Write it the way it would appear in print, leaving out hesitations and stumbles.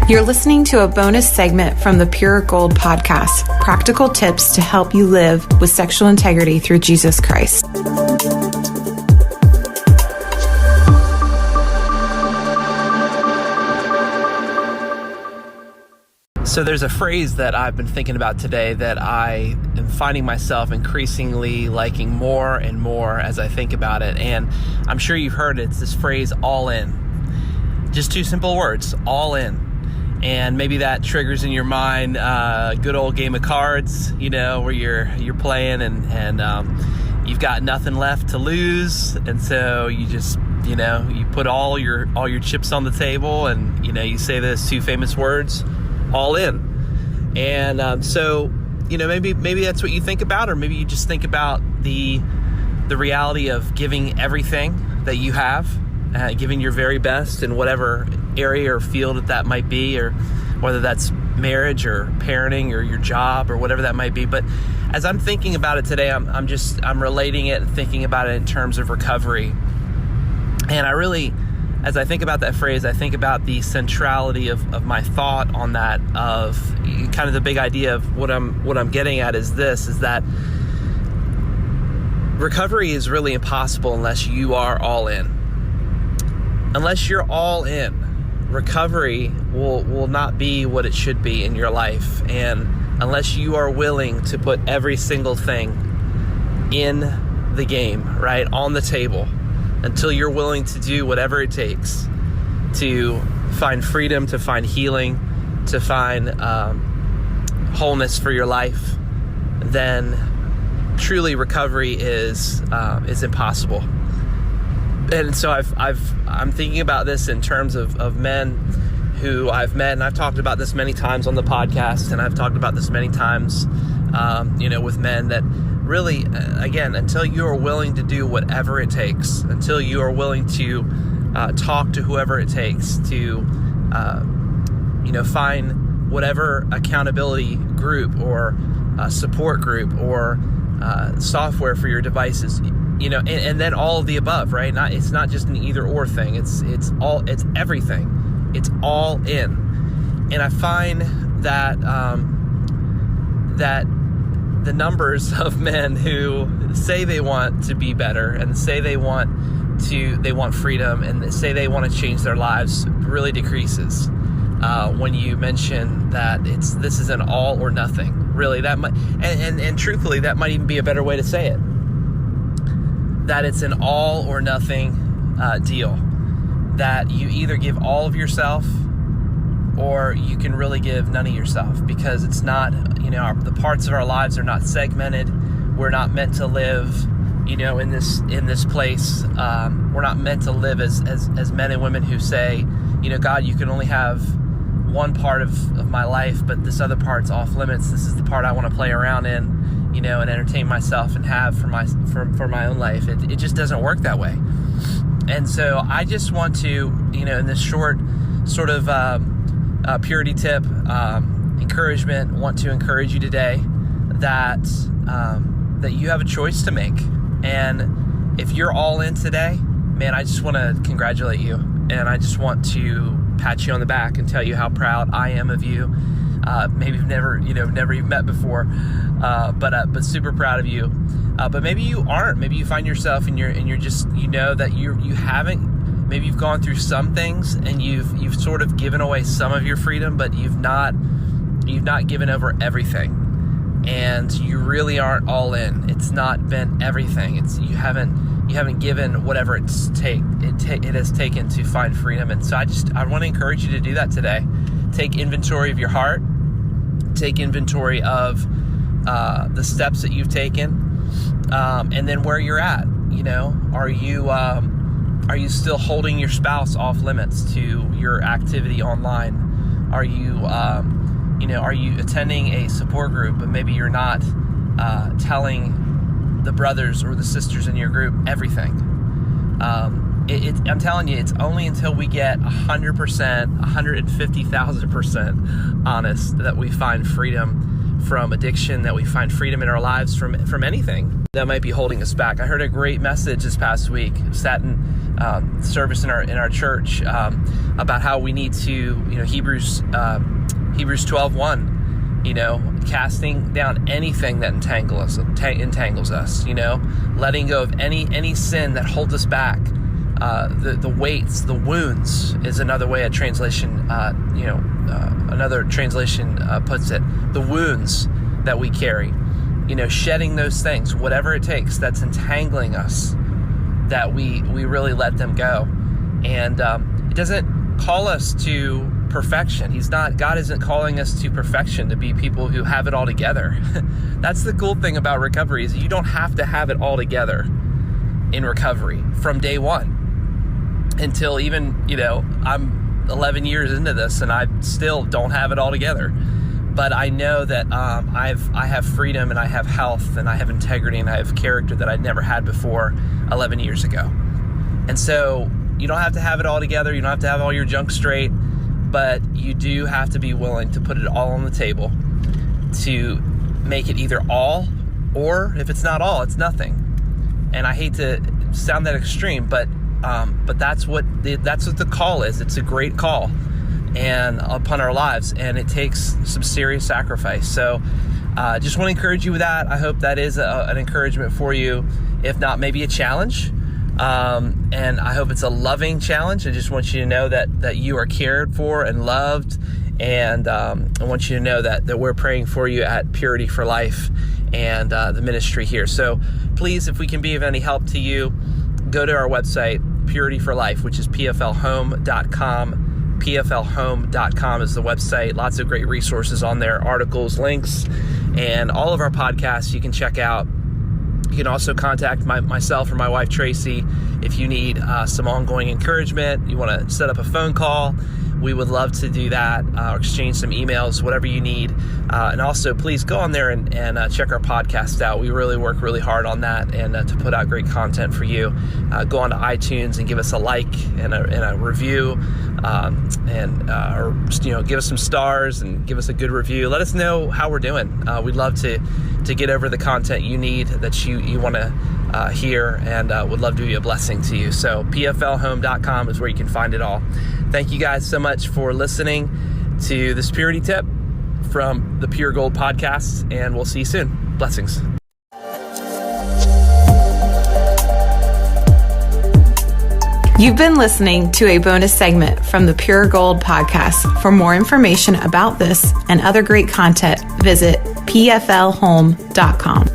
You're listening to a bonus segment from the Pure Gold podcast, practical tips to help you live with sexual integrity through Jesus Christ. So there's a phrase that I've been thinking about today that I am finding myself increasingly liking more and more as I think about it. And I'm sure you've heard it. It's this phrase, all in. Just two simple words, all in. And maybe that triggers in your mind a good old game of cards, where you're playing and you've got nothing left to lose. And so you just, you put all your chips on the table and, you say those two famous words, all in. And so maybe that's what you think about, or maybe you just think about the reality of giving everything that you have, giving your very best in whatever area or field that might be, or whether that's marriage or parenting or your job or whatever that might be. But as I'm thinking about it today, I'm relating it and thinking about it in terms of recovery. And I really, as I think about that phrase, I think about the centrality of my thought on that, of kind of the big idea of what I'm getting at is that recovery is really impossible unless you are all in. Unless you're all in, recovery will not be what it should be in your life. And unless you are willing to put every single thing in the game, right, on the table, until you're willing to do whatever it takes to find freedom, to find healing, to find wholeness for your life, then truly recovery is impossible. And so I'm thinking about this in terms of men who I've met, and I've talked about this many times on the podcast, and I've talked about this many times, with men that really, again, until you are willing to do whatever it takes, until you are willing to talk to whoever it takes to, find whatever accountability group or support group or software for your devices, and then all of the above, right? It's not just an either or thing. It's everything. It's all in. And I find that that the numbers of men who say they want to be better and say they want freedom and say they want to change their lives really decreases when you mention that this is an all or nothing. Really, that might, and truthfully, that might even be a better way to say it. That it's an all or nothing deal. That you either give all of yourself or you can really give none of yourself, because it's not, the parts of our lives are not segmented. We're not meant to live, in this place. We're not meant to live as men and women who say, God, you can only have one part of my life, but this other part's off limits. This is the part I want to play around in, and entertain myself and have for my own life. It just doesn't work that way. And so I just want to, in this short sort of purity tip, encouragement, want to encourage you today that you have a choice to make. And if you're all in today, man, I just want to congratulate you. And I just want to pat you on the back and tell you how proud I am of you. Maybe you've never even met before, but super proud of you. But maybe you aren't. Maybe you find yourself and you're just, that you haven't. Maybe you've gone through some things and you've sort of given away some of your freedom, but you've not given over everything. And you really aren't all in. It's not been everything. You haven't given whatever it has taken to find freedom. And so I want to encourage you to do that today. Take inventory of your heart. Take inventory of the steps that you've taken, and then where you're at. Are you still holding your spouse off limits to your activity online? Are you attending a support group, but maybe you're not telling the brothers or the sisters in your group everything? I'm telling you, it's only until we get 100%, 150,000% honest that we find freedom from addiction, that we find freedom in our lives from anything. might be holding us back. I heard a great message this past week. Sat in service in our church about how we need to, Hebrews 12:1. Casting down anything that entangles us, letting go of any sin that holds us back. The weights, the wounds is another way a translation, another translation puts it. The wounds that we carry, shedding those things, whatever it takes that's entangling us, that we really let them go. And it doesn't call us to perfection. God isn't calling us to perfection, to be people who have it all together. That's the cool thing about recovery, is you don't have to have it all together in recovery from day one until even, I'm 11 years into this and I still don't have it all together. But I know that I have freedom, and I have health, and I have integrity, and I have character that I'd never had before 11 years ago. And so you don't have to have it all together. You don't have to have all your junk straight. But you do have to be willing to put it all on the table, to make it either all, or if it's not all, it's nothing. And I hate to sound that extreme, but that's what the call is. It's a great call and upon our lives, and it takes some serious sacrifice. So just want to encourage you with that. I hope that is an encouragement for you, if not maybe a challenge. And I hope it's a loving challenge. I just want you to know that you are cared for and loved. And I want you to know that we're praying for you at Purity for Life and the ministry here. So please, if we can be of any help to you, go to our website, Purity for Life, which is pflhome.com. pflhome.com is the website. Lots of great resources on there, articles, links, and all of our podcasts you can check out. You can also contact myself or my wife, Tracy, if you need some ongoing encouragement. You want to set up a phone call. We would love to do that, or exchange some emails, whatever you need. And also, please go on there and check our podcast out. We really work really hard on that, and to put out great content for you. Go on to iTunes and give us a like and a review, or give us some stars and give us a good review. Let us know how we're doing. We'd love to get over the content you need, that you want to hear, and would love to be a blessing to you. So pflhome.com is where you can find it all. Thank you guys so much for listening to this Purity Tip from the Pure Gold Podcast, and we'll see you soon. Blessings. You've been listening to a bonus segment from the Pure Gold Podcast. For more information about this and other great content, visit pflhome.com.